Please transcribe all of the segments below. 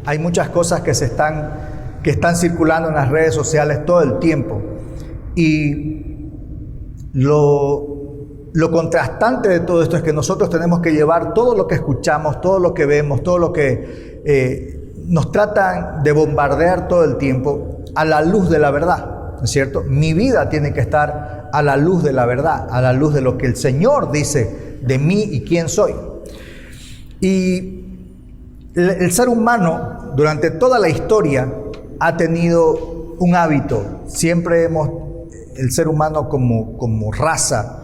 hay muchas cosas que están circulando en las redes sociales todo el tiempo. Y lo contrastante de todo esto es que nosotros tenemos que llevar todo lo que escuchamos, todo lo que vemos, todo lo que nos tratan de bombardear todo el tiempo a la luz de la verdad, ¿no es cierto? Mi vida tiene que estar a la luz de la verdad, a la luz de lo que el Señor dice de mí y quién soy. Y el ser humano durante toda la historia ha tenido un hábito. Siempre el ser humano como raza,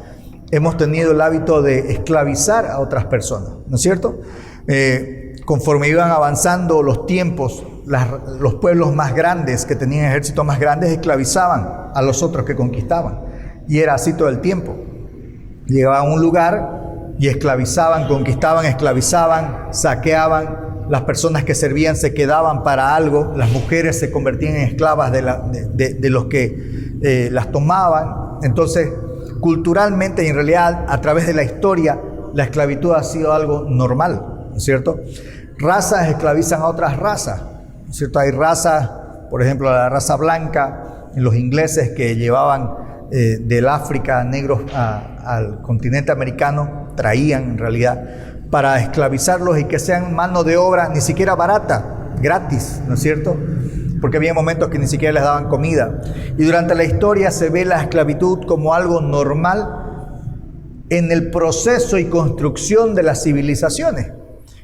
hemos tenido el hábito de esclavizar a otras personas, ¿no es cierto? Conforme iban avanzando los tiempos, los pueblos más grandes, que tenían ejércitos más grandes, esclavizaban a los otros que conquistaban. Y era así todo el tiempo. Llegaban a un lugar y esclavizaban, conquistaban, esclavizaban, saqueaban. Las personas que servían se quedaban para algo. Las mujeres se convertían en esclavas de los que las tomaban. Entonces, culturalmente y en realidad, a través de la historia, la esclavitud ha sido algo normal, ¿no es cierto? Razas esclavizan a otras razas, ¿no es cierto? Hay razas, por ejemplo, la raza blanca, los ingleses que llevaban del África negros al continente americano, traían en realidad para esclavizarlos y que sean mano de obra ni siquiera barata, gratis, ¿no es cierto? Porque había momentos que ni siquiera les daban comida. Y durante la historia se ve la esclavitud como algo normal en el proceso y construcción de las civilizaciones.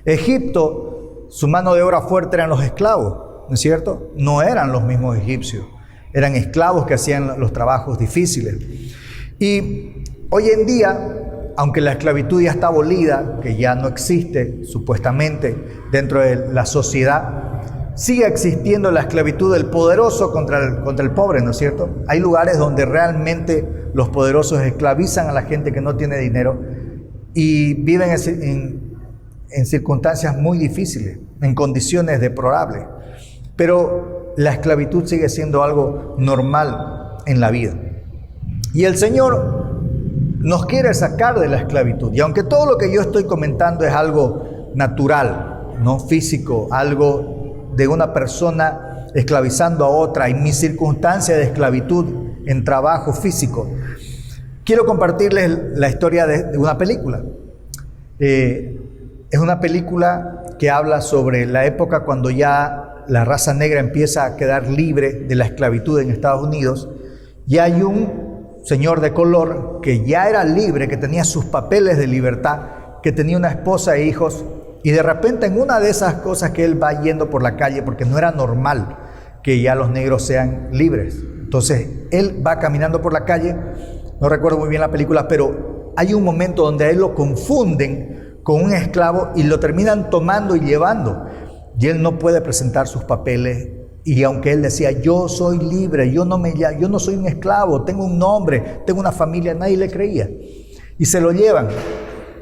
Egipto, su mano de obra fuerte eran los esclavos, ¿no es cierto? No eran los mismos egipcios, eran esclavos que hacían los trabajos difíciles. Y hoy en día, aunque la esclavitud ya está abolida, que ya no existe supuestamente dentro de la sociedad, sigue existiendo la esclavitud del poderoso contra el pobre, ¿no es cierto? Hay lugares donde realmente los poderosos esclavizan a la gente que no tiene dinero y viven en circunstancias muy difíciles, en condiciones deplorables. Pero la esclavitud sigue siendo algo normal en la vida. Y el Señor nos quiere sacar de la esclavitud. Y aunque todo lo que yo estoy comentando es algo natural, no físico, algo de una persona esclavizando a otra, y mi circunstancia de esclavitud en trabajo físico, quiero compartirles la historia de una película. Es una película que habla sobre la época cuando ya la raza negra empieza a quedar libre de la esclavitud en Estados Unidos, y hay un señor de color que ya era libre, que tenía sus papeles de libertad, que tenía una esposa e hijos, y de repente en una de esas cosas que él va yendo por la calle, porque no era normal que ya los negros sean libres, entonces él va caminando por la calle, no recuerdo muy bien la película, pero hay un momento donde a él lo confunden con un esclavo y lo terminan tomando y llevando, y él no puede presentar sus papeles. Y aunque él decía, yo soy libre, yo no soy un esclavo, tengo un nombre, tengo una familia, nadie le creía. Y se lo llevan.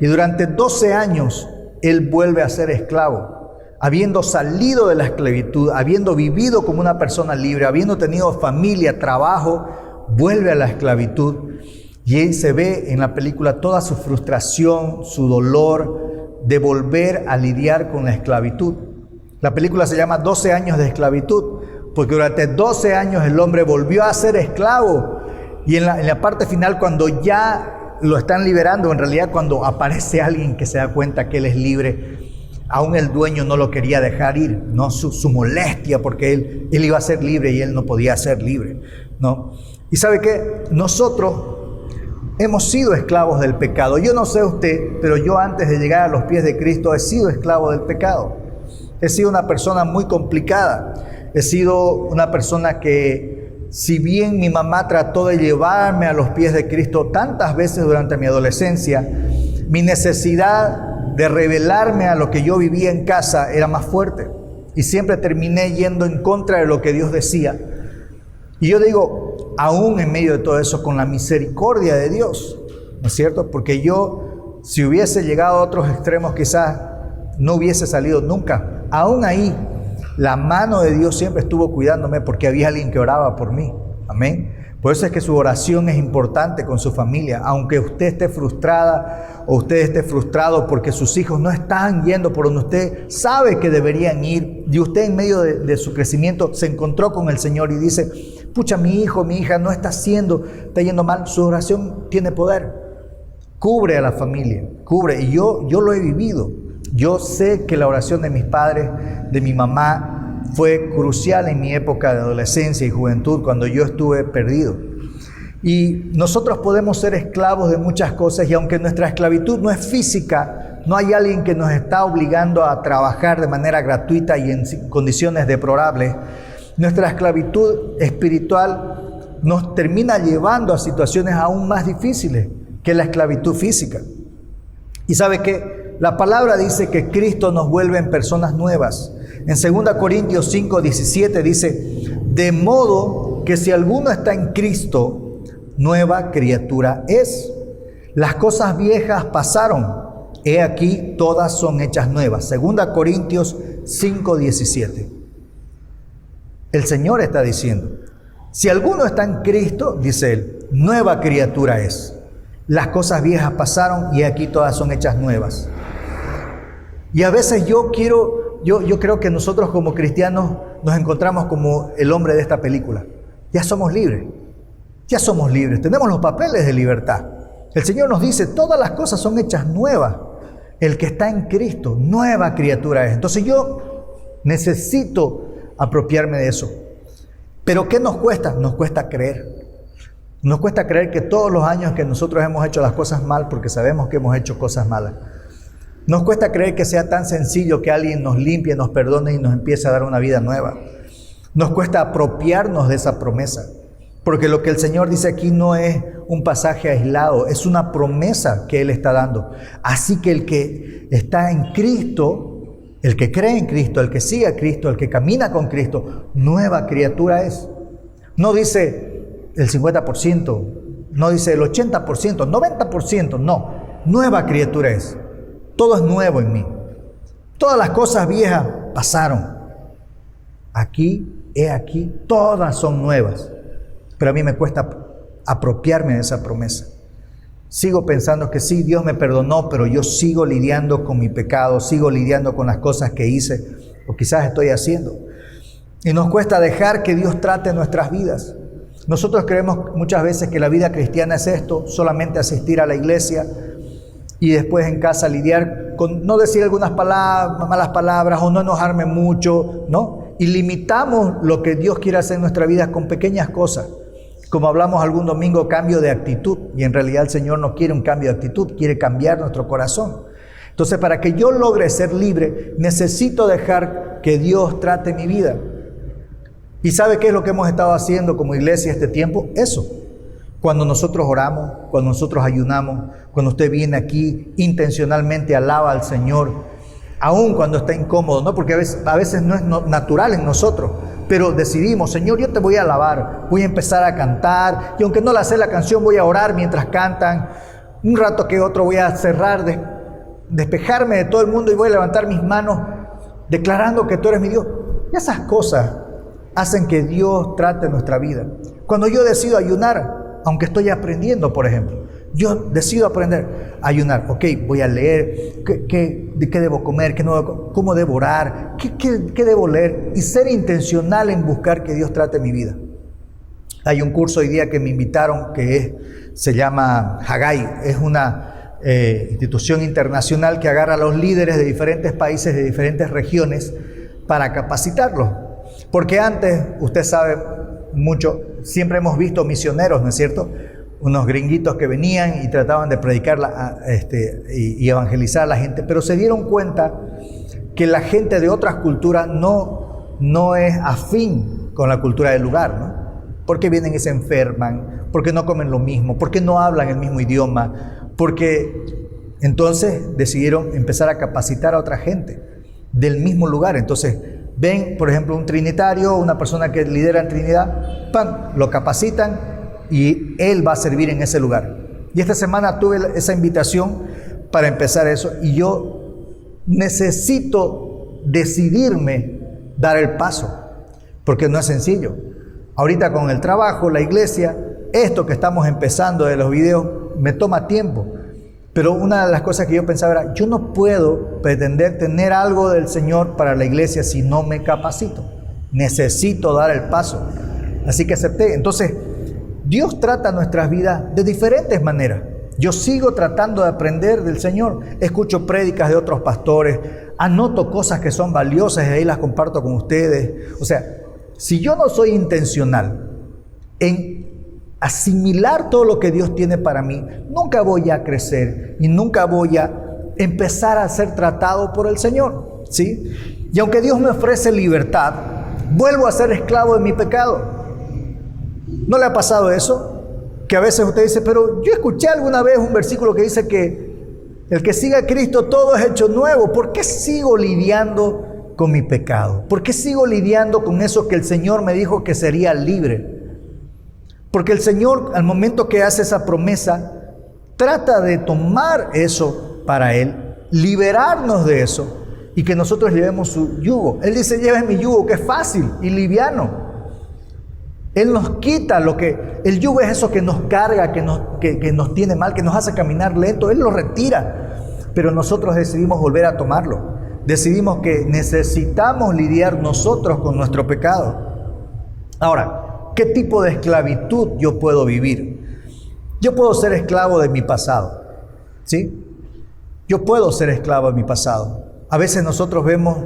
Y durante 12 años, él vuelve a ser esclavo. Habiendo salido de la esclavitud, habiendo vivido como una persona libre, habiendo tenido familia, trabajo, vuelve a la esclavitud. Y él se ve en la película toda su frustración, su dolor de volver a lidiar con la esclavitud. La película se llama 12 años de esclavitud, porque durante 12 años el hombre volvió a ser esclavo. Y en la parte final, cuando ya lo están liberando, en realidad cuando aparece alguien que se da cuenta que él es libre, aún el dueño no lo quería dejar ir, ¿no? Su molestia, porque él iba a ser libre y él no podía ser libre, ¿no? Y ¿sabe qué? Nosotros hemos sido esclavos del pecado. Yo no sé usted, pero yo antes de llegar a los pies de Cristo he sido esclavo del pecado. He sido una persona muy complicada. He sido una persona que, si bien mi mamá trató de llevarme a los pies de Cristo tantas veces durante mi adolescencia, mi necesidad de revelarme a lo que yo vivía en casa era más fuerte. Y siempre terminé yendo en contra de lo que Dios decía. Y yo digo, aún en medio de todo eso, con la misericordia de Dios, ¿no es cierto? Porque yo, si hubiese llegado a otros extremos, quizás no hubiese salido nunca. Aún ahí, la mano de Dios siempre estuvo cuidándome porque había alguien que oraba por mí. Amén. Por eso es que su oración es importante con su familia. Aunque usted esté frustrada o usted esté frustrado porque sus hijos no están yendo por donde usted sabe que deberían ir, y usted en medio de su crecimiento se encontró con el Señor y dice, pucha, mi hijo, mi hija no está yendo mal, su oración tiene poder. Cubre a la familia, cubre. Y yo lo he vivido. Yo sé que la oración de mis padres, de mi mamá, fue crucial en mi época de adolescencia y juventud, cuando yo estuve perdido. Y nosotros podemos ser esclavos de muchas cosas, y aunque nuestra esclavitud no es física, no hay alguien que nos está obligando a trabajar de manera gratuita y en condiciones deplorables, nuestra esclavitud espiritual nos termina llevando a situaciones aún más difíciles que la esclavitud física. Y ¿sabe qué? La palabra dice que Cristo nos vuelve en personas nuevas. En 2 Corintios 5:17 dice, de modo que si alguno está en Cristo, nueva criatura es. Las cosas viejas pasaron, he aquí todas son hechas nuevas. 2 Corintios 5:17. El Señor está diciendo, si alguno está en Cristo, dice Él, nueva criatura es. Las cosas viejas pasaron y aquí todas son hechas nuevas. Y a veces yo creo que nosotros como cristianos nos encontramos como el hombre de esta película. Ya somos libres, tenemos los papeles de libertad. El Señor nos dice, todas las cosas son hechas nuevas. El que está en Cristo, nueva criatura es. Entonces yo necesito apropiarme de eso. ¿Pero qué nos cuesta? Nos cuesta creer. Nos cuesta creer que todos los años que nosotros hemos hecho las cosas mal, porque sabemos que hemos hecho cosas malas, nos cuesta creer que sea tan sencillo que alguien nos limpie, nos perdone y nos empiece a dar una vida nueva. Nos cuesta apropiarnos de esa promesa, porque lo que el Señor dice aquí no es un pasaje aislado, es una promesa que Él está dando. Así que el que está en Cristo, el que cree en Cristo, el que sigue a Cristo, el que camina con Cristo, nueva criatura es. No dice el 50%, no dice el 80%, 90%, no, nueva criatura es. Todo es nuevo en mí. Todas las cosas viejas pasaron. He aquí, todas son nuevas. Pero a mí me cuesta apropiarme de esa promesa. Sigo pensando que sí, Dios me perdonó, pero yo sigo lidiando con mi pecado, sigo lidiando con las cosas que hice o quizás estoy haciendo. Y nos cuesta dejar que Dios trate nuestras vidas. Nosotros creemos muchas veces que la vida cristiana es esto, solamente asistir a la iglesia y después en casa lidiar con no decir algunas malas palabras o no enojarme mucho, ¿no? Y limitamos lo que Dios quiere hacer en nuestra vida con pequeñas cosas. Como hablamos algún domingo, cambio de actitud. Y en realidad el Señor no quiere un cambio de actitud, quiere cambiar nuestro corazón. Entonces, para que yo logre ser libre, necesito dejar que Dios trate mi vida. ¿Y sabe qué es lo que hemos estado haciendo como iglesia este tiempo? Eso. Cuando nosotros oramos, cuando nosotros ayunamos, cuando usted viene aquí, intencionalmente alaba al Señor, aun cuando está incómodo, ¿no? Porque a veces no es natural en nosotros, pero decidimos, Señor, yo te voy a alabar, voy a empezar a cantar, y aunque no la sé la canción, voy a orar mientras cantan, un rato que otro voy a cerrar, despejarme de todo el mundo y voy a levantar mis manos declarando que tú eres mi Dios. Y esas cosas hacen que Dios trate nuestra vida. Cuando yo decido ayunar, aunque estoy aprendiendo, por ejemplo, yo decido aprender a ayunar. Ok, voy a leer de qué debo comer, cómo debo orar, qué debo leer, y ser intencional en buscar que Dios trate mi vida. Hay un curso hoy día que me invitaron se llama Haggai. Es una institución internacional que agarra a los líderes de diferentes países, de diferentes regiones, para capacitarlos. Porque antes, usted sabe mucho, siempre hemos visto misioneros, ¿no es cierto? Unos gringuitos que venían y trataban de predicar y evangelizar a la gente, pero se dieron cuenta que la gente de otras culturas no es afín con la cultura del lugar, ¿no? Porque vienen y se enferman, porque no comen lo mismo, porque no hablan el mismo idioma, porque entonces decidieron empezar a capacitar a otra gente del mismo lugar. Entonces ven, por ejemplo, un trinitario, una persona que lidera en Trinidad, ¡pam!, lo capacitan y él va a servir en ese lugar. Y esta semana tuve esa invitación para empezar eso, y yo necesito decidirme dar el paso, porque no es sencillo. Ahorita con el trabajo, la iglesia, esto que estamos empezando de los videos me toma tiempo. Pero una de las cosas que yo pensaba era, yo no puedo pretender tener algo del Señor para la iglesia si no me capacito. Necesito dar el paso. Así que acepté. Entonces, Dios trata nuestras vidas de diferentes maneras. Yo sigo tratando de aprender del Señor. Escucho prédicas de otros pastores, anoto cosas que son valiosas y ahí las comparto con ustedes. O sea, si yo no soy intencional en asimilar todo lo que Dios tiene para mí, nunca voy a crecer y nunca voy a empezar a ser tratado por el Señor, ¿sí? Y aunque Dios me ofrece libertad, vuelvo a ser esclavo de mi pecado. ¿No le ha pasado eso? Que a veces usted dice, pero yo escuché alguna vez un versículo que dice que el que siga a Cristo todo es hecho nuevo. ¿Por qué sigo lidiando con mi pecado? ¿Por qué sigo lidiando con eso que el Señor me dijo que sería libre? Porque el Señor, al momento que hace esa promesa, trata de tomar eso para Él, liberarnos de eso y que nosotros llevemos su yugo. Él dice, lleven mi yugo, que es fácil y liviano. Él nos quita lo que... El yugo es eso que nos carga, que nos tiene mal, que nos hace caminar lento. Él lo retira. Pero nosotros decidimos volver a tomarlo. Decidimos que necesitamos lidiar nosotros con nuestro pecado. Ahora, ¿qué tipo de esclavitud yo puedo vivir? Yo puedo ser esclavo de mi pasado, ¿sí? Yo puedo ser esclavo de mi pasado. A veces nosotros vemos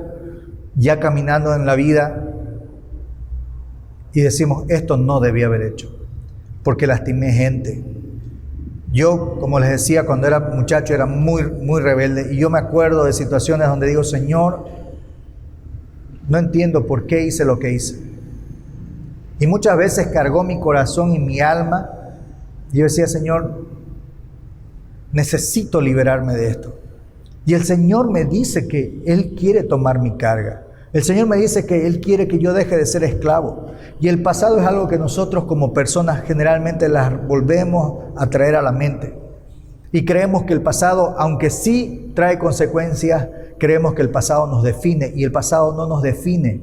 ya caminando en la vida y decimos, esto no debía haber hecho, porque lastimé gente. Yo, como les decía, cuando era muchacho era muy rebelde y yo me acuerdo de situaciones donde digo, Señor, no entiendo por qué hice lo que hice. Y muchas veces cargó mi corazón y mi alma. Y yo decía, Señor, necesito liberarme de esto. Y el Señor me dice que Él quiere tomar mi carga. El Señor me dice que Él quiere que yo deje de ser esclavo. Y el pasado es algo que nosotros como personas generalmente las volvemos a traer a la mente. Y creemos que el pasado, aunque sí trae consecuencias, creemos que el pasado nos define. Y el pasado no nos define.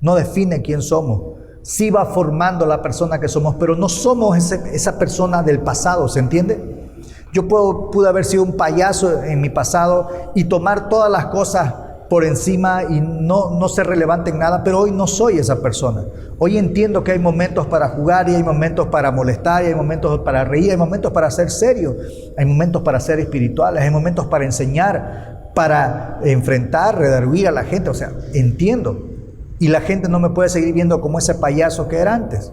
No define quién somos. Sí va formando la persona que somos, pero no somos esa persona del pasado, ¿se entiende? Yo pude haber sido un payaso en mi pasado y tomar todas las cosas por encima y no ser relevante en nada, pero hoy no soy esa persona. Hoy entiendo que hay momentos para jugar y hay momentos para molestar y hay momentos para reír, hay momentos para ser serios, hay momentos para ser espirituales, hay momentos para enseñar, para enfrentar, redarguir a la gente, o sea, entiendo. Y la gente no me puede seguir viendo como ese payaso que era antes.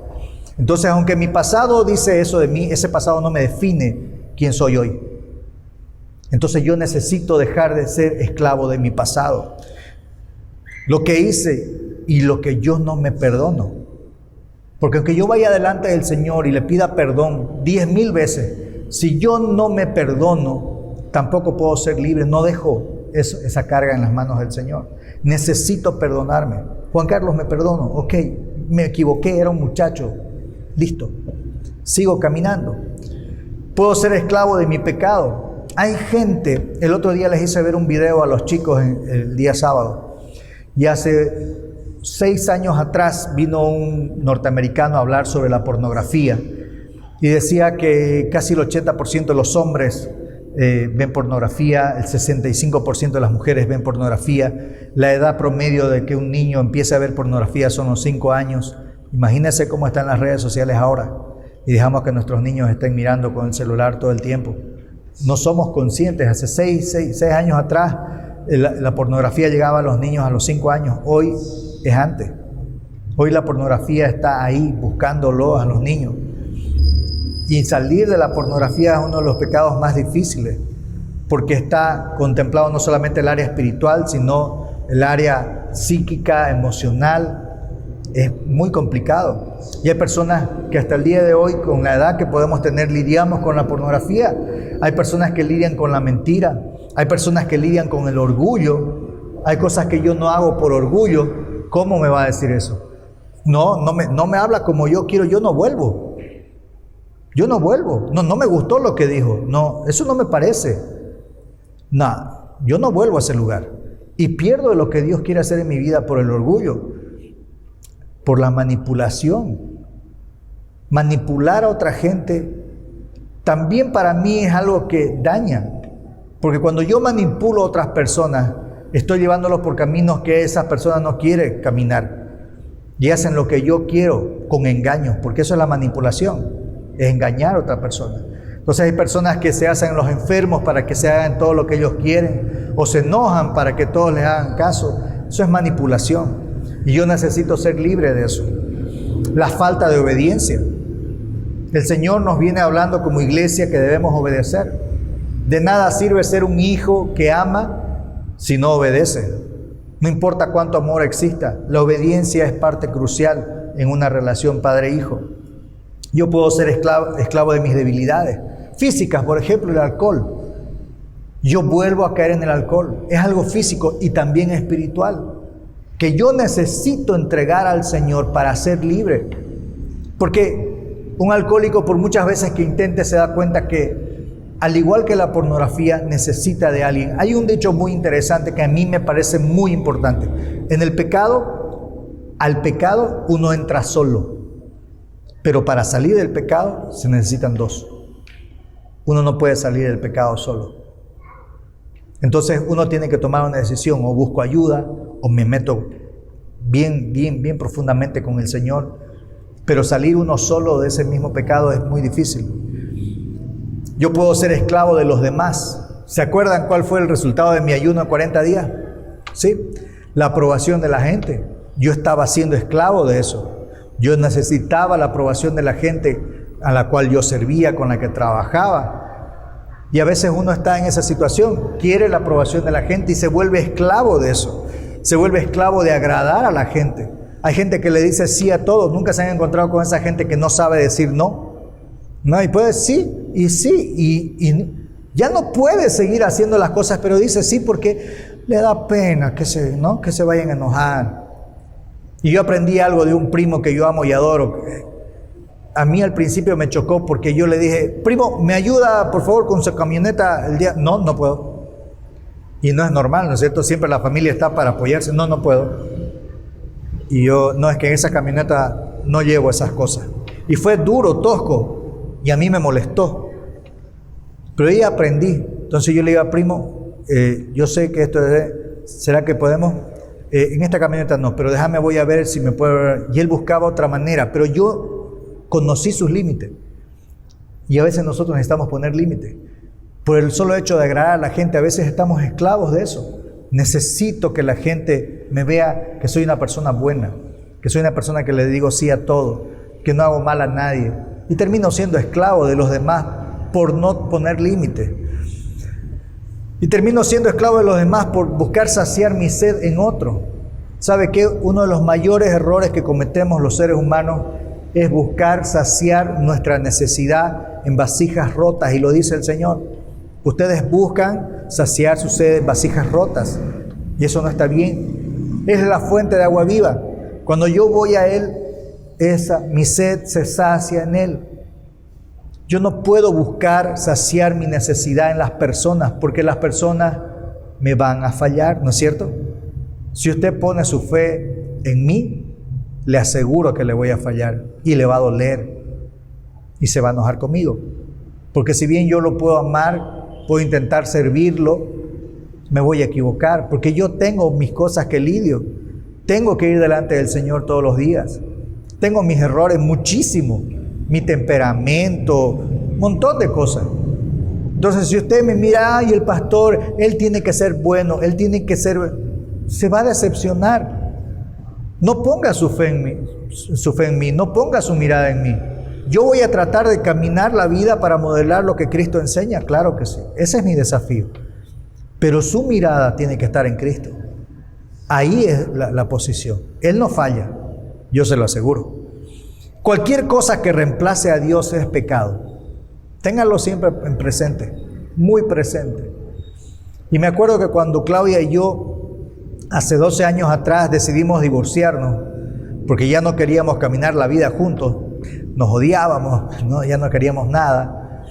Entonces, aunque mi pasado dice eso de mí, ese pasado no me define quién soy hoy. Entonces yo necesito dejar de ser esclavo de mi pasado. Lo que hice y lo que yo no me perdono. Porque aunque yo vaya delante del Señor y le pida perdón 10,000 veces, si yo no me perdono, tampoco puedo ser libre. No dejo esa carga en las manos del Señor. Necesito perdonarme. Juan Carlos, me perdono. Ok, me equivoqué, era un muchacho. Listo. Sigo caminando. Puedo ser esclavo de mi pecado. Hay gente, el otro día les hice ver un video a los chicos el día sábado. Y hace 6 años atrás vino un norteamericano a hablar sobre la pornografía. Y decía que casi el 80% de los hombres ven pornografía, el 65% de las mujeres ven pornografía, la edad promedio de que un niño empiece a ver pornografía son los 5 años. Imagínense cómo están las redes sociales ahora y dejamos que nuestros niños estén mirando con el celular todo el tiempo. No somos conscientes. Hace 6 años atrás la pornografía llegaba a los niños a los 5 años, hoy es antes. Hoy la pornografía está ahí buscándolo a los niños. Y salir de la pornografía es uno de los pecados más difíciles, porque está contemplado no solamente el área espiritual, sino el área psíquica, emocional. Es muy complicado. Y hay personas que hasta el día de hoy, con la edad que podemos tener, lidiamos con la pornografía. Hay personas que lidian con la mentira. Hay personas que lidian con el orgullo. Hay cosas que yo no hago por orgullo. ¿Cómo me va a decir eso? No me habla como yo quiero, yo no vuelvo. Yo no vuelvo. No me gustó lo que dijo. No, eso no me parece. No, yo no vuelvo a ese lugar. Y pierdo lo que Dios quiere hacer en mi vida por el orgullo, por la manipulación. manipular a otra gente, también para mí es algo que daña. Porque cuando yo manipulo a otras personas, estoy llevándolos por caminos que esas personas no quieren caminar. Y hacen lo que yo quiero con engaños, porque eso es la manipulación, es engañar a otra persona. Entonces hay personas que se hacen los enfermos para que se hagan todo lo que ellos quieren, o se enojan para que todos les hagan caso. Eso es manipulación. Y yo necesito ser libre de eso. La falta de obediencia. El Señor nos viene hablando como iglesia que debemos obedecer. De nada sirve ser un hijo que ama si no obedece. No importa cuánto amor exista, la obediencia es parte crucial en una relación padre-hijo. Yo puedo ser esclavo de mis debilidades físicas, por ejemplo, el alcohol. Yo vuelvo a caer en el alcohol. Es algo físico y también espiritual, que yo necesito entregar al Señor para ser libre. Porque un alcohólico, por muchas veces que intente, se da cuenta que, al igual que la pornografía, necesita de alguien. Hay un dicho muy interesante que a mí me parece muy importante. En el pecado, al pecado uno entra solo. Pero para salir del pecado se necesitan dos. Uno no puede salir del pecado solo. Entonces uno tiene que tomar una decisión: o busco ayuda, o me meto bien profundamente con el Señor. Pero salir uno solo de ese mismo pecado es muy difícil. Yo puedo ser esclavo de los demás. ¿Se acuerdan cuál fue el resultado de mi ayuno de 40 días? ¿Sí? La aprobación de la gente. Yo estaba siendo esclavo de eso. Yo necesitaba la aprobación de la gente a la cual yo servía, con la que trabajaba. Y a veces uno está en esa situación, quiere la aprobación de la gente y se vuelve esclavo de eso. Se vuelve esclavo de agradar a la gente. Hay gente que le dice sí a todo. Nunca se han encontrado con esa gente que no sabe decir no. No, y puede sí y sí, y ya no puede seguir haciendo las cosas, pero dice sí porque le da pena que se vayan a enojar. Y yo aprendí algo de un primo que yo amo y adoro. A mí al principio me chocó porque yo le dije: primo, ¿me ayuda por favor con su camioneta el día? No puedo. Y no es normal, ¿no es cierto? Siempre la familia está para apoyarse. No puedo. Y yo, no, es que en esa camioneta no llevo esas cosas. Y fue duro, tosco. Y a mí me molestó. Pero ahí aprendí. Entonces yo le digo: primo, yo sé que esto es, ¿será que podemos? En esta camioneta no, pero déjame, voy a ver si me puedo. Y él buscaba otra manera, pero yo conocí sus límites. Y a veces nosotros necesitamos poner límites. Por el solo hecho de agradar a la gente, a veces estamos esclavos de eso. Necesito que la gente me vea que soy una persona buena, que soy una persona que le digo sí a todo, que no hago mal a nadie. Y termino siendo esclavo de los demás por no poner límites. Y termino siendo esclavo de los demás por buscar saciar mi sed en otro. ¿Sabe qué? Uno de los mayores errores que cometemos los seres humanos es buscar saciar nuestra necesidad en vasijas rotas. Y lo dice el Señor. Ustedes buscan saciar su sed en vasijas rotas. Y eso no está bien. Es la fuente de agua viva. Cuando yo voy a Él, mi sed se sacia en Él. Yo no puedo buscar saciar mi necesidad en las personas, porque las personas me van a fallar, ¿no es cierto? Si usted pone su fe en mí, le aseguro que le voy a fallar y le va a doler y se va a enojar conmigo. Porque si bien yo lo puedo amar, puedo intentar servirlo, me voy a equivocar, porque yo tengo mis cosas que lidio. Tengo que ir delante del Señor todos los días. Tengo mis errores muchísimo, mi temperamento, un montón de cosas. Entonces, si usted me mira, ay, el pastor, él tiene que ser bueno, él tiene que ser... Se va a decepcionar. No ponga su fe en mí, no ponga su mirada en mí. Yo voy a tratar de caminar la vida para modelar lo que Cristo enseña, claro que sí. Ese es mi desafío. Pero su mirada tiene que estar en Cristo. Ahí es la posición. Él no falla, yo se lo aseguro. Cualquier cosa que reemplace a Dios es pecado. Ténganlo siempre en presente, muy presente. Y me acuerdo que cuando Claudia y yo, hace 12 años atrás, decidimos divorciarnos, porque ya no queríamos caminar la vida juntos, nos odiábamos, ¿no? Ya no queríamos nada.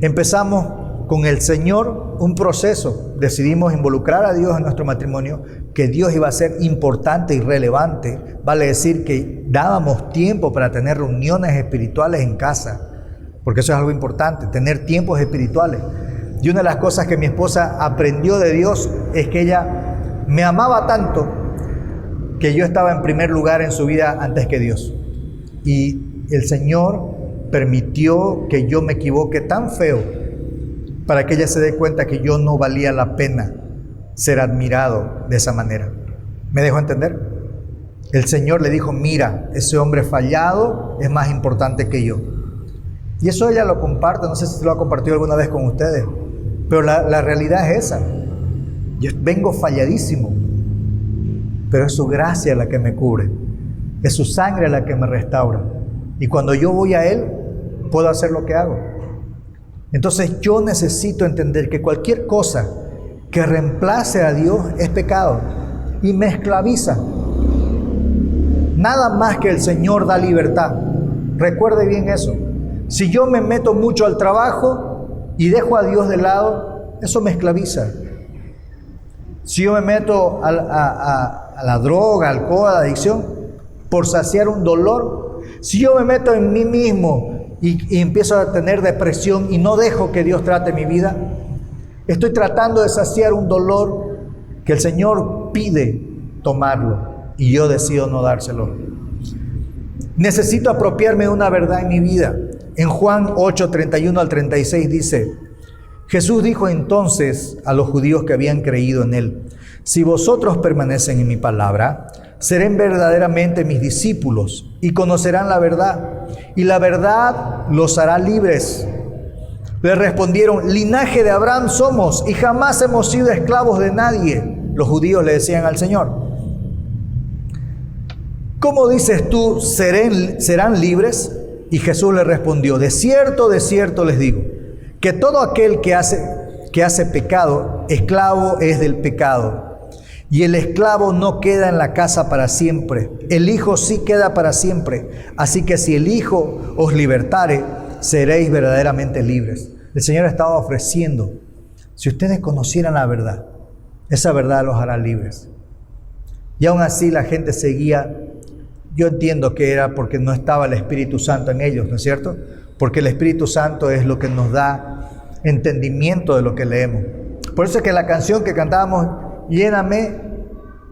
Empezamos con el Señor un proceso. Decidimos involucrar a Dios en nuestro matrimonio, que Dios iba a ser importante y relevante. Vale decir que dábamos tiempo para tener reuniones espirituales en casa, porque eso es algo importante, tener tiempos espirituales. Y una de las cosas que mi esposa aprendió de Dios es que ella me amaba tanto que yo estaba en primer lugar en su vida antes que Dios. Y el Señor permitió que yo me equivoque tan feo para que ella se dé cuenta que yo no valía la pena ser admirado de esa manera. ¿Me dejó entender? El Señor le dijo, mira, ese hombre fallado es más importante que yo. Y eso ella lo comparte, no sé si lo ha compartido alguna vez con ustedes, pero la realidad es esa. Yo vengo falladísimo, pero es su gracia la que me cubre, es su sangre la que me restaura. Y cuando yo voy a Él, puedo hacer lo que hago. Entonces yo necesito entender que cualquier cosa que reemplace a Dios es pecado y me esclaviza. Nada más que el Señor da libertad. Recuerde bien eso. Si yo me meto mucho al trabajo y dejo a Dios de lado, eso me esclaviza. Si yo me meto a la droga, alcohol, a la adicción, por saciar un dolor, si yo me meto en mí mismo y empiezo a tener depresión y no dejo que Dios trate mi vida, estoy tratando de saciar un dolor que el Señor pide tomarlo y yo decido no dárselo. Necesito apropiarme de una verdad en mi vida. En Juan 8, 31 al 36 dice, Jesús dijo entonces a los judíos que habían creído en Él, si vosotros permanecen en mi palabra, serán verdaderamente mis discípulos y conocerán la verdad, y la verdad los hará libres. Le respondieron, linaje de Abraham somos y jamás hemos sido esclavos de nadie. Los judíos le decían al Señor, ¿cómo dices tú, serán libres? Y Jesús le respondió, de cierto les digo, que todo aquel que hace pecado, esclavo es del pecado. Y el esclavo no queda en la casa para siempre, el Hijo sí queda para siempre. Así que si el Hijo os libertare, seréis verdaderamente libres. El Señor estaba ofreciendo, si ustedes conocieran la verdad, esa verdad los hará libres. Y aún así la gente seguía. Yo entiendo que era porque no estaba el Espíritu Santo en ellos, ¿no es cierto? Porque el Espíritu Santo es lo que nos da entendimiento de lo que leemos. Por eso es que la canción que cantábamos, lléname,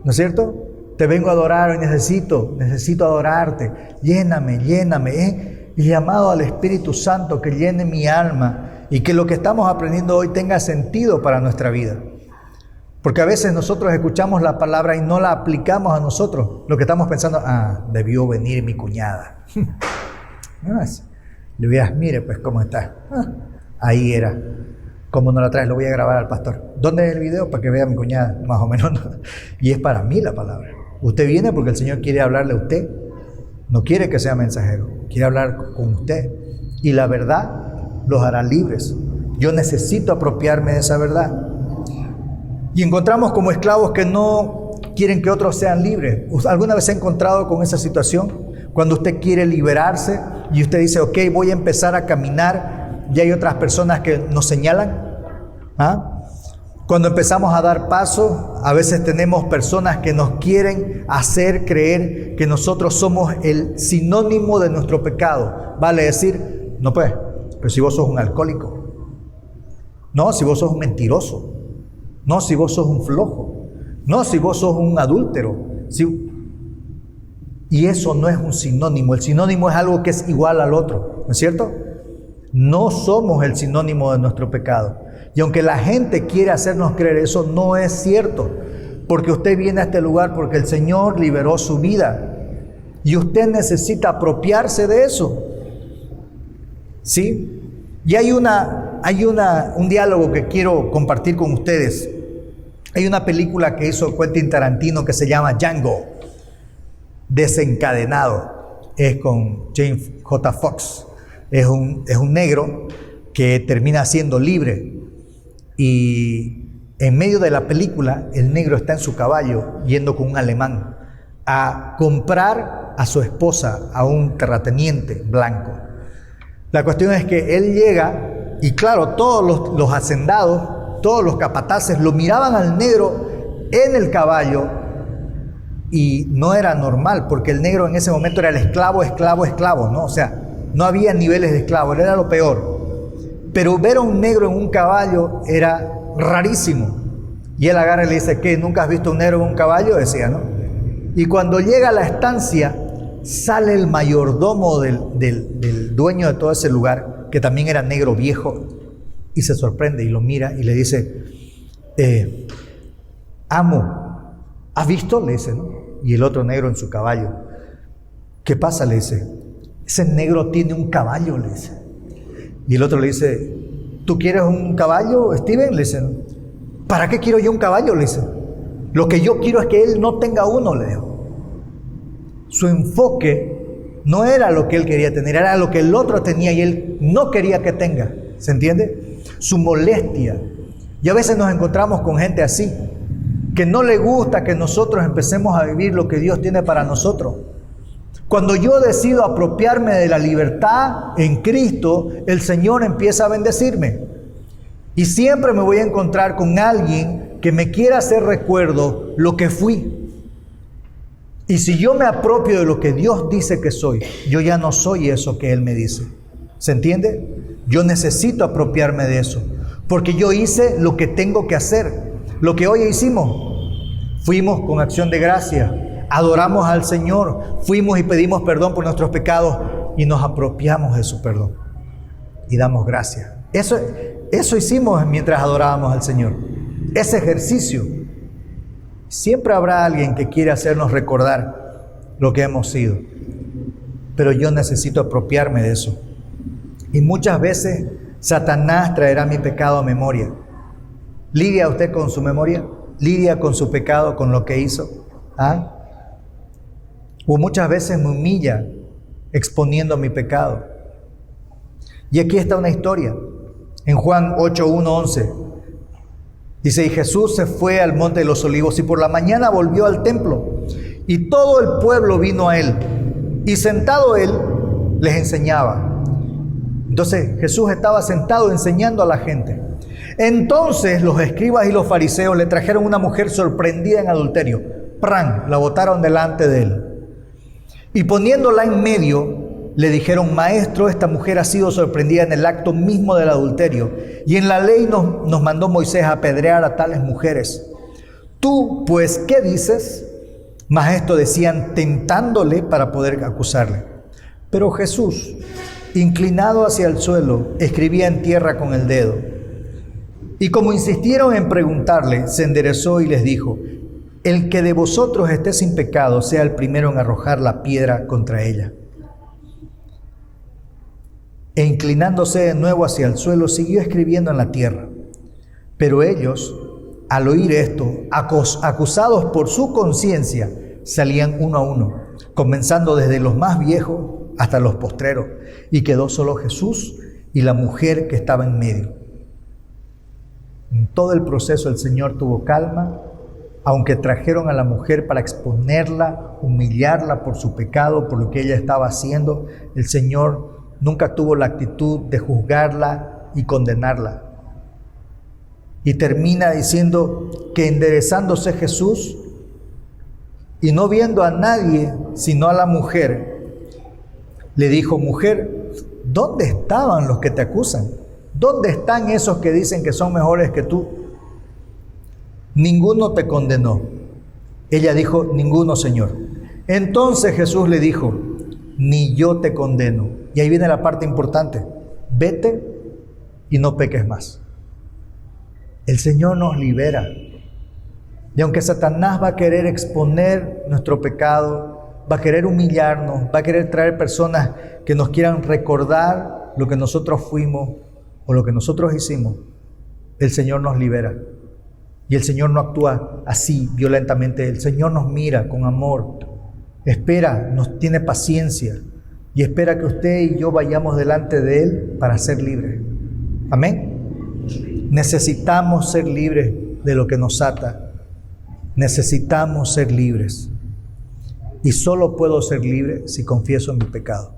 ¿no es cierto? Te vengo a adorar hoy, necesito adorarte. Lléname. Y llamado al Espíritu Santo que llene mi alma y que lo que estamos aprendiendo hoy tenga sentido para nuestra vida. Porque a veces nosotros escuchamos la palabra y no la aplicamos a nosotros. Lo que estamos pensando, debió venir mi cuñada. Le hubieras, mire pues cómo está. Ahí era. ¿Cómo no la traes? Lo voy a grabar al pastor. ¿Dónde es el video? Para que vea a mi cuñada, más o menos. Y es para mí la palabra. Usted viene porque el Señor quiere hablarle a usted. No quiere que sea mensajero. Quiere hablar con usted. Y la verdad los hará libres. Yo necesito apropiarme de esa verdad. Y encontramos como esclavos que no quieren que otros sean libres. ¿Alguna vez se ha encontrado con esa situación? Cuando usted quiere liberarse y usted dice, ok, voy a empezar a caminar y hay otras personas que nos señalan. Cuando empezamos a dar paso, a veces tenemos personas que nos quieren hacer creer que nosotros somos el sinónimo de nuestro pecado. Vale decir, no pues, pero si vos sos un alcohólico. No, si vos sos un mentiroso. No, si vos sos un flojo. No, si vos sos un adúltero. Y eso no es un sinónimo. El sinónimo es algo que es igual al otro. ¿No es cierto? No somos el sinónimo de nuestro pecado. Y aunque la gente quiere hacernos creer eso, no es cierto. Porque usted viene a este lugar porque el Señor liberó su vida. Y usted necesita apropiarse de eso. ¿Sí? Y hay un diálogo que quiero compartir con ustedes. Hay una película que hizo Quentin Tarantino que se llama Django, Desencadenado. Es con James J. Fox. Es un negro que termina siendo libre. Y en medio de la película, el negro está en su caballo yendo con un alemán a comprar a su esposa a un terrateniente blanco. La cuestión es que él llega Y claro, todos los hacendados, todos los capataces lo miraban al negro en el caballo, y no era normal, porque el negro en ese momento era el esclavo, ¿no? O sea, no había niveles de esclavo, él era lo peor. Pero ver a un negro en un caballo era rarísimo. Y él agarra y le dice, ¿qué? ¿Nunca has visto un negro en un caballo? Decía, ¿no? Y cuando llega a la estancia, sale el mayordomo del dueño de todo ese lugar, que también era negro viejo, y se sorprende y lo mira y le dice, amo, ¿has visto? Le dice, ¿no? Y el otro negro en su caballo. ¿Qué pasa? Le dice, ese negro tiene un caballo, le dice. Y el otro le dice, ¿tú quieres un caballo, Steven? Le dice, ¿para qué quiero yo un caballo? Le dice, lo que yo quiero es que él no tenga uno, le dijo. Su enfoque no era lo que él quería tener, era lo que el otro tenía y él no quería que tenga. ¿Se entiende? Su molestia. Y a veces nos encontramos con gente así, que no le gusta que nosotros empecemos a vivir lo que Dios tiene para nosotros. Cuando yo decido apropiarme de la libertad en Cristo, el Señor empieza a bendecirme. Y siempre me voy a encontrar con alguien que me quiera hacer recuerdo lo que fui. Y si yo me apropio de lo que Dios dice que soy, yo ya no soy eso que Él me dice. ¿Se entiende? Yo necesito apropiarme de eso, porque yo hice lo que tengo que hacer. Lo que hoy hicimos, fuimos con acción de gracia, adoramos al Señor, fuimos y pedimos perdón por nuestros pecados y nos apropiamos de su perdón y damos gracias. Eso hicimos mientras adorábamos al Señor, ese ejercicio. Siempre habrá alguien que quiere hacernos recordar lo que hemos sido, pero yo necesito apropiarme de eso. Y muchas veces Satanás traerá mi pecado a memoria. ¿Lidia usted con su memoria? ¿Lidia con su pecado, con lo que hizo? ¿Ah? O muchas veces me humilla exponiendo mi pecado. Y aquí está una historia. En Juan 8:1-11. Dice, y Jesús se fue al monte de los olivos y por la mañana volvió al templo. Y todo el pueblo vino a él. Y sentado él, les enseñaba. Entonces Jesús estaba sentado enseñando a la gente. Entonces los escribas y los fariseos le trajeron una mujer sorprendida en adulterio. ¡Pran! La botaron delante de él. Y poniéndola en medio, le dijeron, maestro, esta mujer ha sido sorprendida en el acto mismo del adulterio. Y en la ley nos mandó Moisés a apedrear a tales mujeres. Tú, pues, ¿qué dices? Mas esto decían tentándole para poder acusarle. Pero Jesús, inclinado hacia el suelo, escribía en tierra con el dedo. Y como insistieron en preguntarle, se enderezó y les dijo, el que de vosotros esté sin pecado, sea el primero en arrojar la piedra contra ella. E inclinándose de nuevo hacia el suelo, siguió escribiendo en la tierra. Pero ellos, al oír esto, acusados por su conciencia, salían uno a uno, comenzando desde los más viejos hasta los postreros, y quedó solo Jesús y la mujer que estaba en medio. En todo el proceso el Señor tuvo calma, aunque trajeron a la mujer para exponerla, humillarla por su pecado, por lo que ella estaba haciendo. El Señor nunca tuvo la actitud de juzgarla y condenarla. Y termina diciendo que enderezándose Jesús y no viendo a nadie sino a la mujer, le dijo, mujer, ¿dónde estaban los que te acusan? ¿Dónde están esos que dicen que son mejores que tú? Ninguno te condenó. Ella dijo, ninguno, Señor. Entonces Jesús le dijo, ni yo te condeno. Y ahí viene la parte importante. Vete y no peques más. El Señor nos libera. Y aunque Satanás va a querer exponer nuestro pecado, va a querer humillarnos, va a querer traer personas que nos quieran recordar lo que nosotros fuimos o lo que nosotros hicimos, el Señor nos libera. Y el Señor no actúa así violentamente. El Señor nos mira con amor, espera, nos tiene paciencia y espera que usted y yo vayamos delante de Él para ser libres. Amén. Necesitamos ser libres de lo que nos ata. Necesitamos ser libres. Y solo puedo ser libre si confieso mi pecado.